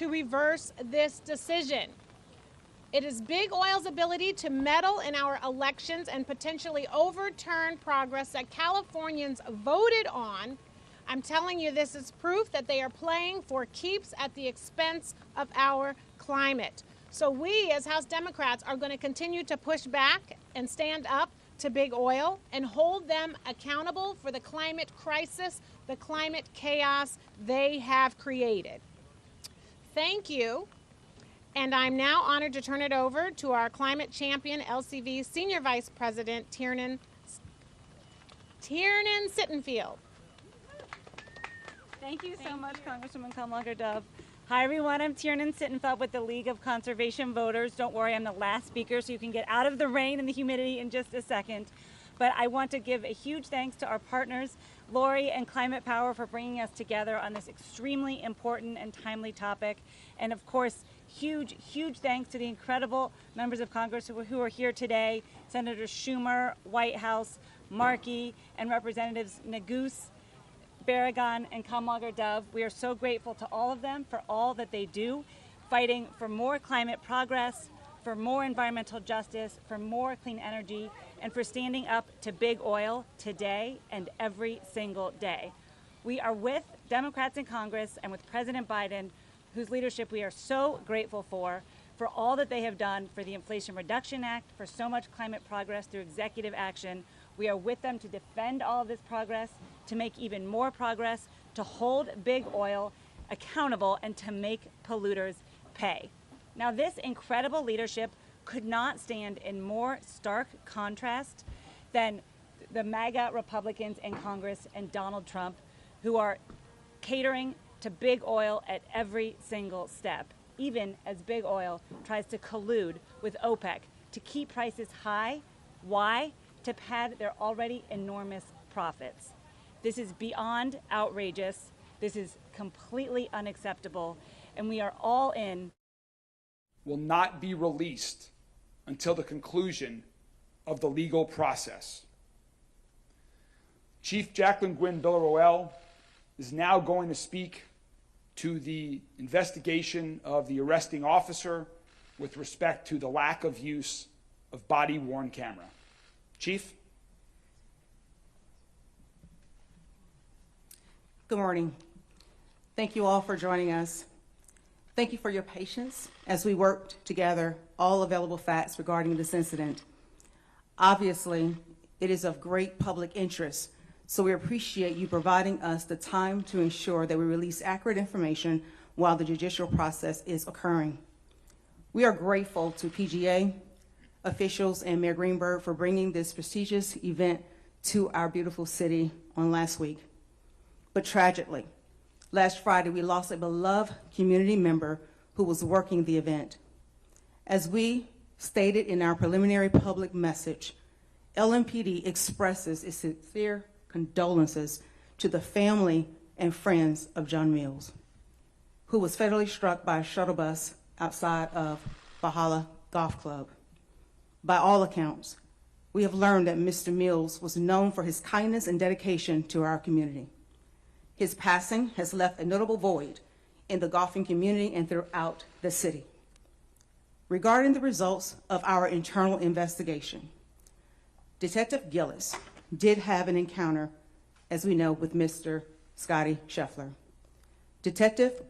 to reverse this decision. It is big oil's ability to meddle in our elections and potentially overturn progress that Californians voted on. I'm telling you, this is proof that they are playing for keeps at the expense of our climate. So we, as House Democrats, are going to continue to push back and stand up to big oil and hold them accountable for the climate crisis, the climate chaos they have created. Thank you. And I'm now honored to turn it over to our climate champion, LCV Senior Vice President, Tiernan Sittenfield. Thank you so much, Congresswoman Kamlager-Dove. Hi, everyone. I'm Tiernan Sittenfeld with the League of Conservation Voters. Don't worry, I'm the last speaker, so you can get out of the rain and the humidity in just a second. But I want to give a huge thanks to our partners, Lori and Climate Power, for bringing us together on this extremely important and timely topic. And of course, huge thanks to the incredible members of Congress who are here today, Senators Schumer, Whitehouse, Markey, and Representatives Neguse, Barragan, and Kamlager-Dove. We are so grateful to all of them for all that they do, fighting for more climate progress, for more environmental justice, for more clean energy, and for standing up to big oil today and every single day. We are with Democrats in Congress and with President Biden, whose leadership we are so grateful for all that they have done for the Inflation Reduction Act, for so much climate progress through executive action. We are with them to defend all of this progress, to make even more progress, to hold big oil accountable, and to make polluters pay. Now, this incredible leadership could not stand in more stark contrast than the MAGA Republicans in Congress and Donald Trump, who are catering to big oil at every single step, even as big oil tries to collude with OPEC to keep prices high. Why? To pad their already enormous profits. This is beyond outrageous. This is completely unacceptable, and we are all in. Will not be released until the conclusion of the legal process. Chief Jacqueline Gwynn Villaroel is now going to speak to the investigation of the arresting officer with respect to the lack of use of body-worn camera. Chief? Good morning. Thank you all for joining us. Thank you for your patience as we worked together all available facts regarding this incident. Obviously, it is of great public interest, so we appreciate you providing us the time to ensure that we release accurate information while the judicial process is occurring. We are grateful to PGA, officials, and Mayor Greenberg for bringing this prestigious event to our beautiful city on last week. But tragically, last Friday, we lost a beloved community member who was working the event. As we stated in our preliminary public message, LMPD expresses its sincere condolences to the family and friends of John Mills, who was fatally struck by a shuttle bus outside of Valhalla Golf Club. By all accounts, we have learned that Mr. Mills was known for his kindness and dedication to our community. His passing has left a notable void in the golfing community and throughout the city. Regarding the results of our internal investigation, Detective Gillis did have an encounter, as we know, with Mr. Scottie Scheffler. Detective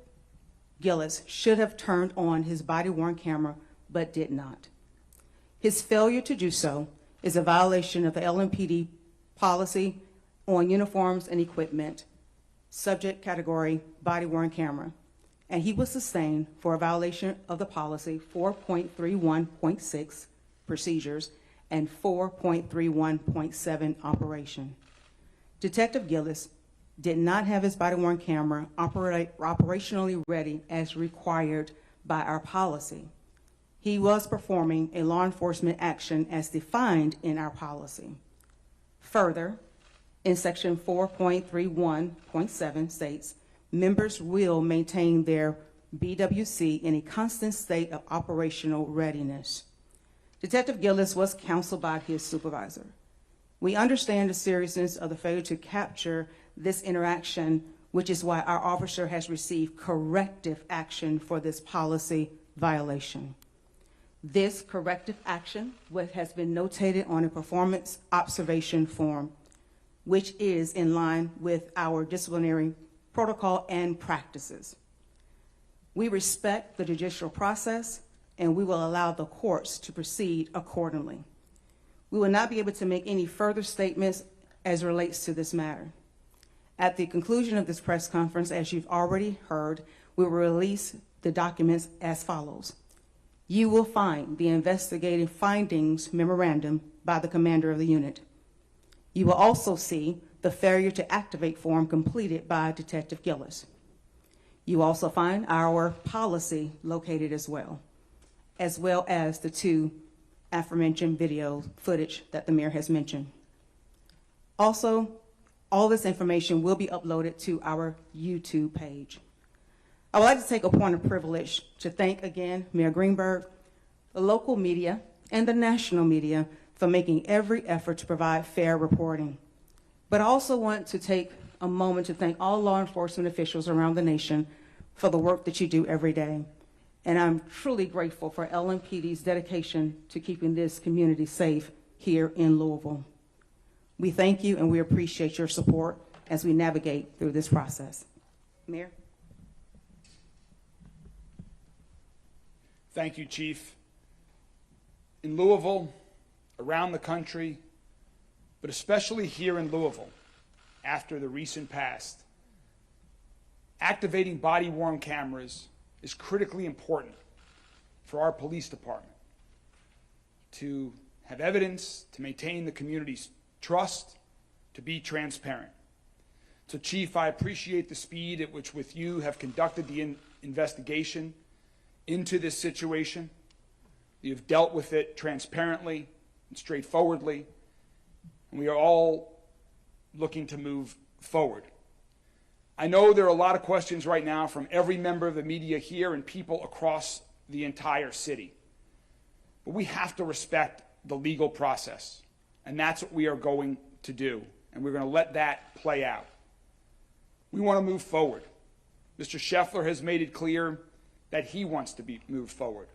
Gillis should have turned on his body-worn camera, but did not. His failure to do so is a violation of the LMPD policy on uniforms and equipment, subject category body-worn camera, and he was sustained for a violation of the policy 4.31.6 procedures and 4.31.7 operation. Detective Gillis did not have his body-worn camera operationally ready as required by our policy. He was performing a law enforcement action as defined in our policy. Further, in section 4.31.7 states, members will maintain their BWC in a constant state of operational readiness. Detective Gillis was counseled by his supervisor. We understand the seriousness of the failure to capture this interaction which is why our officer has received corrective action for this policy violation. This corrective action has been notated on a performance observation form, which is in line with our disciplinary protocol and practices. We respect the judicial process, and we will allow the courts to proceed accordingly. We will not be able to make any further statements as relates to this matter. At the conclusion of this press conference, as you've already heard, we will release the documents as follows. You will find the investigative findings memorandum by the commander of the unit. You will also see the failure to activate form completed by Detective Gillis. You will also find our policy located as well as the two aforementioned video footage that the mayor has mentioned. Also, all this information will be uploaded to our YouTube page. I would like to take a point of privilege to thank again Mayor Greenberg, the local media, and the national media for making every effort to provide fair reporting. But I also want to take a moment to thank all law enforcement officials around the nation for the work that you do every day. And I'm truly grateful for LMPD's dedication to keeping this community safe here in Louisville. We thank you and we appreciate your support as we navigate through this process. Mayor? Thank you, Chief. In Louisville, around the country, but especially here in Louisville, after the recent past, activating body-worn cameras is critically important for our police department to have evidence, to maintain the community's trust, to be transparent. So, Chief, I appreciate the speed at which with you have conducted the investigation into this situation. You've dealt with it transparently and straightforwardly, and we are all looking to move forward. I know there are a lot of questions right now from every member of the media here and people across the entire city. But we have to respect the legal process, and that's what we are going to do, and we're going to let that play out. We want to move forward. Mr. Scheffler has made it clear that he wants to be moved forward.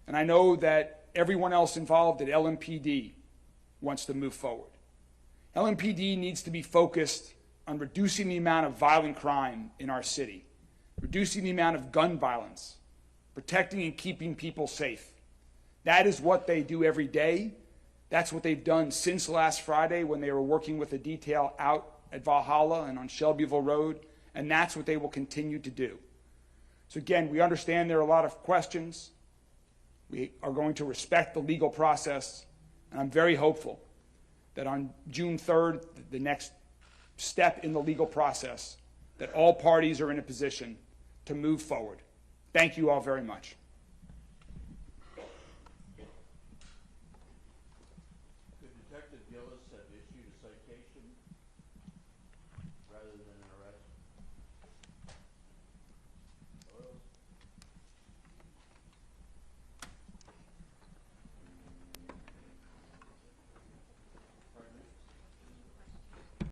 And I know that everyone else involved at LMPD wants to move forward. LMPD needs to be focused on reducing the amount of violent crime in our city, reducing the amount of gun violence, protecting and keeping people safe. That is what they do every day. That's what they've done since last Friday when they were working with a detail out at Valhalla and on Shelbyville Road, and that's what they will continue to do. So again, we understand there are a lot of questions. We are going to respect the legal process, and I'm very hopeful that on June 3rd, the next step in the legal process, that all parties are in a position to move forward. Thank you all very much. Could Detective Gillis have issued a citation rather than an arrest?